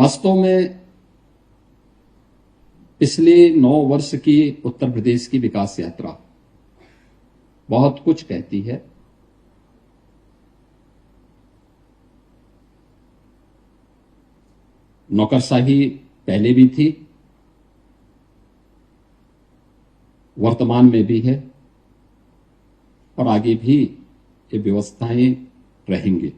वास्तव में पिछले 9 वर्ष की उत्तर प्रदेश की विकास यात्रा बहुत कुछ कहती है। नौकरशाही पहले भी थी, वर्तमान में भी है और आगे भी ये व्यवस्थाएं रहेंगी।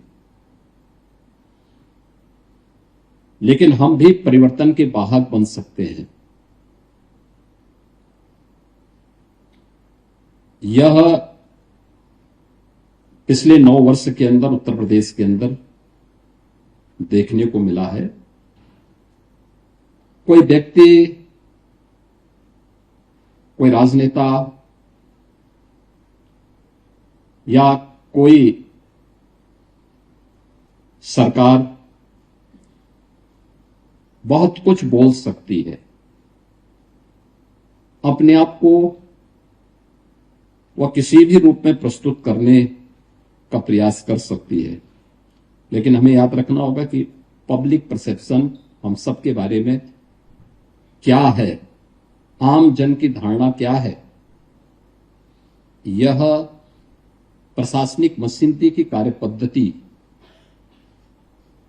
लेकिन हम भी परिवर्तन के वाहक बन सकते हैं। यह पिछले 9 वर्ष के अंदर उत्तर प्रदेश के अंदर देखने को मिला है। कोई व्यक्ति, कोई राजनेता या कोई सरकार बहुत कुछ बोल सकती है, अपने आप को वह किसी भी रूप में प्रस्तुत करने का प्रयास कर सकती है। लेकिन हमें याद रखना होगा कि पब्लिक परसेप्शन हम सब के बारे में क्या है, आम जन की धारणा क्या है, यह प्रशासनिक मशीनरी की कार्य पद्धति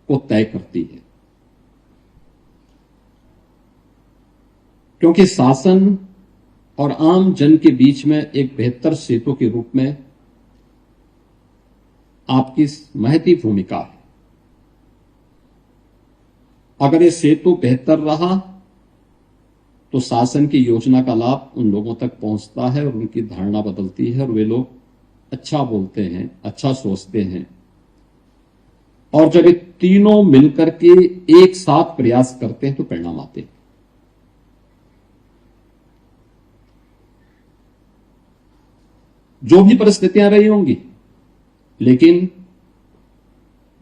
को तय करती है। क्योंकि शासन और आम जन के बीच में एक बेहतर सेतु के रूप में आपकी महती भूमिका है। अगर ये सेतु बेहतर रहा तो शासन की योजना का लाभ उन लोगों तक पहुंचता है और उनकी धारणा बदलती है और वे लोग अच्छा बोलते हैं, अच्छा सोचते हैं। और जब ये तीनों मिलकर के एक साथ प्रयास करते हैं तो परिणाम आते हैं। जो भी परिस्थितियां रही होंगी, लेकिन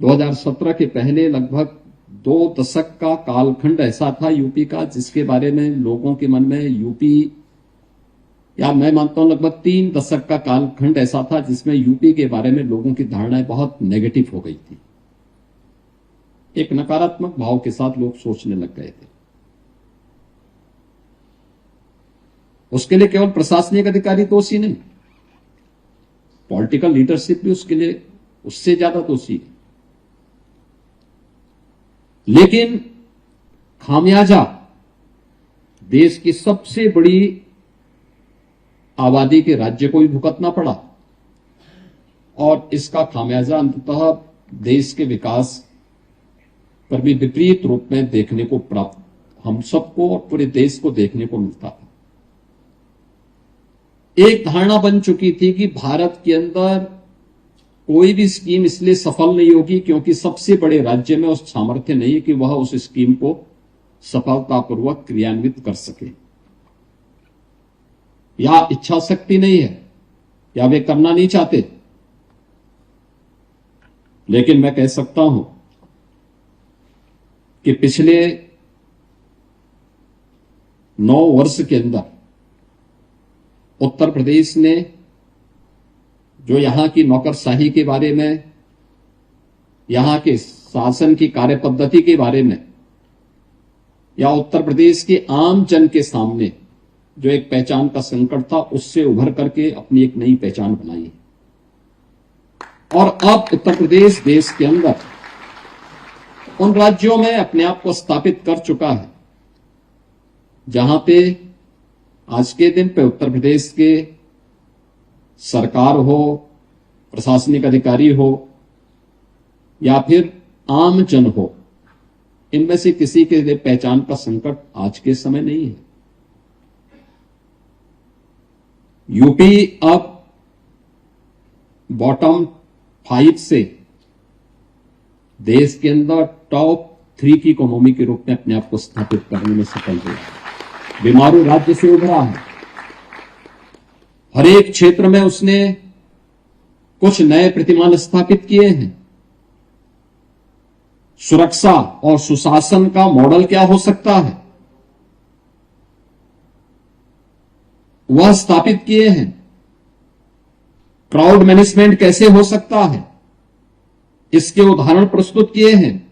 2017 के पहले लगभग 2 दशक का कालखंड ऐसा था यूपी का, जिसके बारे में लोगों के मन में यूपी, या मैं मानता हूं लगभग 3 दशक का कालखंड ऐसा था जिसमें यूपी के बारे में लोगों की धारणाएं बहुत नेगेटिव हो गई थी। एक नकारात्मक भाव के साथ लोग सोचने लग गए थे। उसके लिए केवल प्रशासनिक अधिकारी दोषी नहीं, पॉलिटिकल लीडरशिप भी उसके लिए उससे ज्यादा दोषी है। लेकिन खामियाजा देश की सबसे बड़ी आबादी के राज्य को भी भुगतना पड़ा और इसका खामियाजा अंततः देश के विकास पर भी विपरीत रूप में देखने को प्राप्त, हम सबको और पूरे देश को देखने को मिलता था। एक धारणा बन चुकी थी कि भारत के अंदर कोई भी स्कीम इसलिए सफल नहीं होगी क्योंकि सबसे बड़े राज्य में उस सामर्थ्य नहीं है कि वह उस स्कीम को सफलतापूर्वक क्रियान्वित कर सके, या इच्छा शक्ति नहीं है, या वे करना नहीं चाहते। लेकिन मैं कह सकता हूं कि पिछले 9 वर्ष के अंदर उत्तर प्रदेश ने जो यहां की नौकरशाही के बारे में, यहां के शासन की कार्य पद्धति के बारे में, या उत्तर प्रदेश के आम जन के सामने जो एक पहचान का संकट था, उससे उभर करके अपनी एक नई पहचान बनाई है। और अब उत्तर प्रदेश देश के अंदर उन राज्यों में अपने आप को स्थापित कर चुका है जहां पे आज के दिन पे उत्तर प्रदेश के सरकार हो, प्रशासनिक अधिकारी हो या फिर आम जन हो, इनमें से किसी के लिए पहचान का संकट आज के समय नहीं है। यूपी अब बॉटम 5 से देश के अंदर टॉप 3 की इकोनॉमी के रूप में अपने आप को स्थापित करने में सफल हुआ है। बीमारू राज्य से उभरा है। हर एक क्षेत्र में उसने कुछ नए प्रतिमान स्थापित किए हैं। सुरक्षा और सुशासन का मॉडल क्या हो सकता है, वह स्थापित किए हैं। क्राउड मैनेजमेंट कैसे हो सकता है, इसके उदाहरण प्रस्तुत किए हैं।